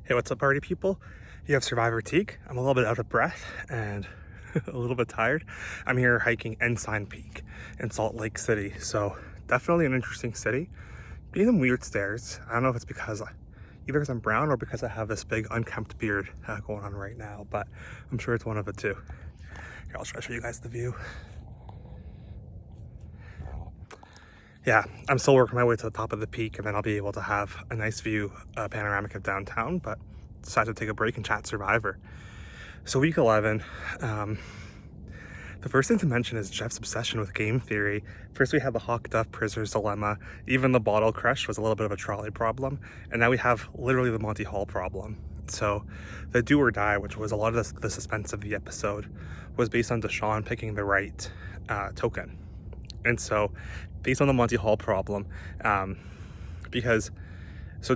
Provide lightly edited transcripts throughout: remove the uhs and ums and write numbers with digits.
Hey, what's up, party people? You have Survivor Teek. I'm a little bit out of breath and a little bit tired. I'm here hiking Ensign Peak in Salt Lake City, so definitely an interesting city. Getting some weird stares. I don't know if it's because either because I'm brown or because I have this big unkempt beard going on right now, but I'm sure it's one of the two. Here, I'll try to show you guys the view. Yeah, I'm still working my way to the top of the peak, and then I'll be able to have a nice view, panoramic of downtown, but decided to take a break and chat Survivor. So week 11, the first thing to mention is Jeff's obsession with game theory. First we had the Hawk Duff prisoner's dilemma, even the bottle crush was a little bit of a trolley problem, and now we have literally the Monty Hall problem. So the do or die, which was a lot of the suspense of the episode, was based on Deshawn picking the right token. And so based on the Monty Hall problem, so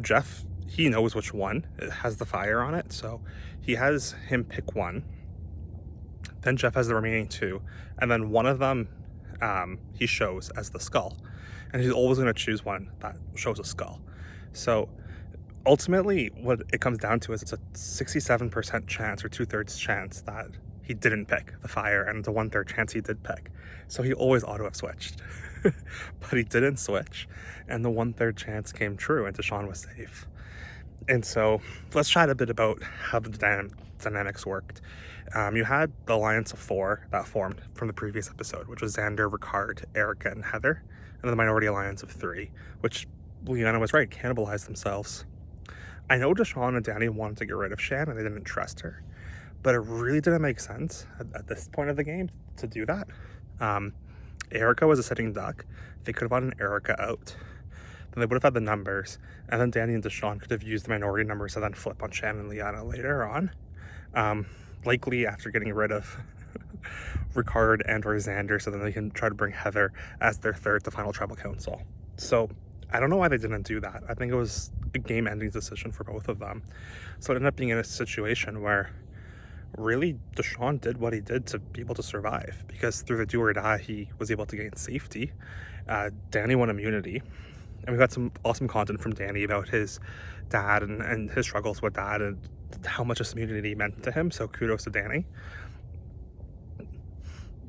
Jeff, he knows which one it has the fire on it, so he has him pick one, then Jeff has the remaining two, and then one of them he shows as the skull, and he's always going to choose one that shows a skull. So ultimately what it comes down to is it's a 67% chance or 2/3 chance that he didn't pick the fire, and it's a 1/3 chance he did pick. So he always ought to have switched. But he didn't switch, and the 1/3 chance came true, and Deshawn was safe. And so let's chat a bit about how the dynamics worked. You had the alliance of 4 that formed from the previous episode, which was Xander, Ricard, Erica, and Heather, and then the minority alliance of 3, which Liana was right, cannibalized themselves. I know Deshawn and Danny wanted to get rid of Shan and they didn't trust her, but it really didn't make sense at this point of the game to do that. Erica was a sitting duck. They could have gotten Erica out. Then they would have had the numbers, and then Danny and Deshawn could have used the minority numbers to then flip on Shan and Liana later on. Likely after getting rid of Ricard and or Xander, so then they can try to bring Heather as their third to final tribal council. So I don't know why they didn't do that. I think it was a game-ending decision for both of them. So it ended up being in a situation where really Deshawn did what he did to be able to survive, because through the do or die he was able to gain safety. Danny won immunity, and we got some awesome content from Danny about his dad and his struggles with dad and how much this immunity meant to him, so kudos to Danny.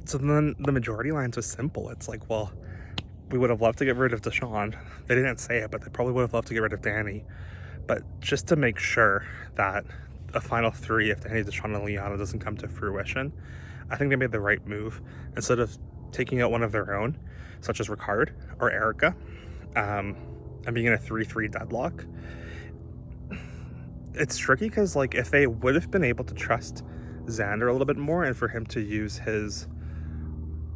So then the majority lines was simple. It's like, well, we would have loved to get rid of Deshawn. They didn't say it, but they probably would have loved to get rid of Danny. But just to make sure that a final 3, if Danny, Deshawn, and Liana doesn't come to fruition, I think they made the right move. Instead of taking out one of their own, such as Ricard or Erica, and being in a 3-3 deadlock, it's tricky because, like, if they would have been able to trust Xander a little bit more and for him to use his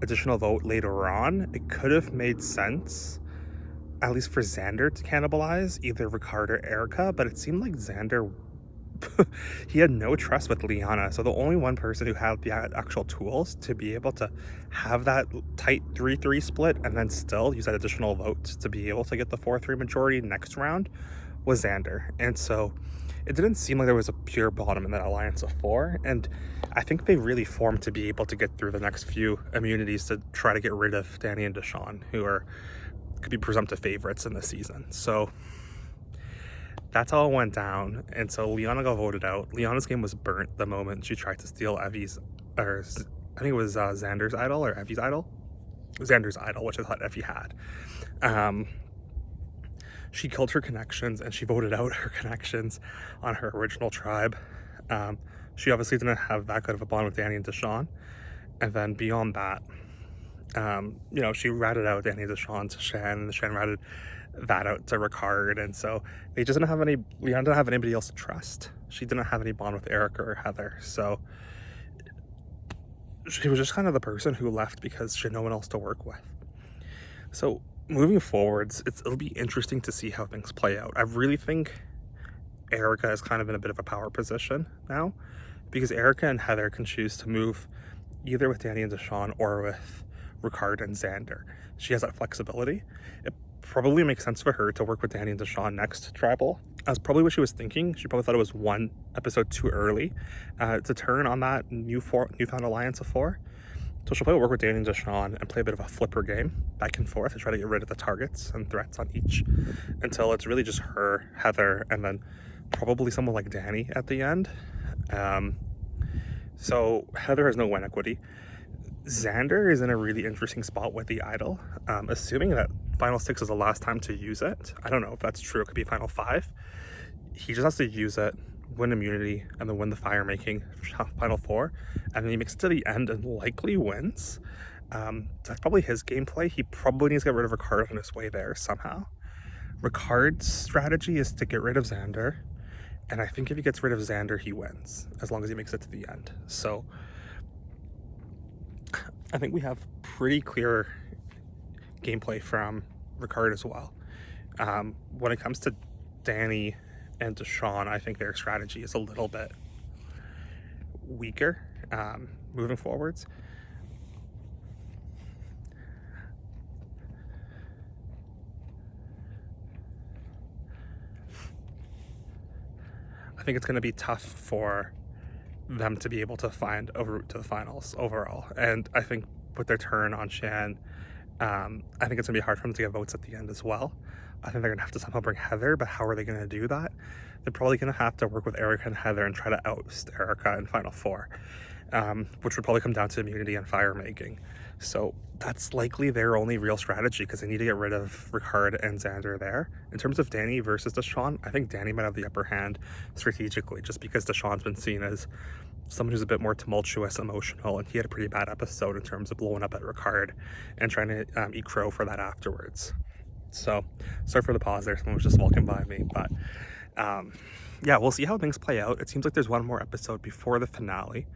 additional vote later on, it could have made sense, at least for Xander, to cannibalize either Ricard or Erica, but it seemed like Xander he had no trust with Liana, so the only one person who had the actual tools to be able to have that tight 3-3 split and then still use that additional vote to be able to get the 4-3 majority next round was Xander. And so it didn't seem like there was a pure bottom in that alliance of 4, and I think they really formed to be able to get through the next few immunities to try to get rid of Danny and Deshawn, who could be presumptive favorites in this season. So that's how it went down, and so Liana got voted out. Liana's game was burnt the moment she tried to steal Evie's, or I think it was Xander's idol or Evie's idol? Xander's idol, which I thought Evie had. She killed her connections, and she voted out her connections on her original tribe. She obviously didn't have that good of a bond with Danny and Deshawn. And then beyond that, she ratted out Danny and Deshawn to Shan, and Shan ratted that out to Ricard, and so they just didn't have Liana didn't have anybody else to trust. She didn't have any bond with Erica or Heather, so she was just kind of the person who left because she had no one else to work with. So moving forwards, it'll be interesting to see how things play out. I really think Erica is kind of in a bit of a power position now, because Erica and Heather can choose to move either with Danny and Deshawn or with Ricard and Xander. She has that flexibility. It probably makes sense for her to work with Danny and Deshawn next tribal. That's probably what she was thinking. She probably thought it was one episode too early to turn on that newfound alliance of 4. So she'll probably work with Danny and Deshawn and play a bit of a flipper game back and forth to try to get rid of the targets and threats on each until it's really just her, Heather, and then probably someone like Danny at the end. So Heather has no win equity. Xander is in a really interesting spot with the idol. Assuming that Final 6 is the last time to use it. I don't know if that's true. It could be Final 5. He just has to use it, win immunity, and then win the fire making Final 4. And then he makes it to the end and likely wins. That's probably his gameplay. He probably needs to get rid of Ricard on his way there somehow. Ricard's strategy is to get rid of Xander. And I think if he gets rid of Xander, he wins, as long as he makes it to the end. So I think we have pretty clear gameplay from Ricard as well. When it comes to Danny and Deshawn, I think their strategy is a little bit weaker moving forwards. I think it's going to be tough for them to be able to find a route to the finals overall. And I think with their turn on Shan, I think it's going to be hard for them to get votes at the end as well. I think they're going to have to somehow bring Heather, but how are they going to do that? They're probably going to have to work with Erica and Heather and try to oust Erica in Final 4, which would probably come down to immunity and fire making. So that's likely their only real strategy, because they need to get rid of Ricard and Xander there. In terms of Danny versus Deshawn, I think Danny might have the upper hand strategically, just because Deshawn's been seen as someone who's a bit more tumultuous, emotional, and he had a pretty bad episode in terms of blowing up at Ricard and trying to eat crow for that afterwards. So sorry for the pause there, someone was just walking by me, but yeah, we'll see how things play out. It seems like there's one more episode before the finale.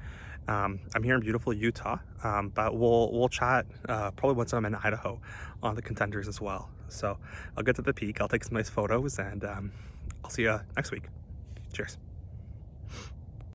I'm here in beautiful Utah, but we'll chat probably once I'm in Idaho on the contenders as well. So I'll get to the peak, I'll take some nice photos, and I'll see you next week. Cheers.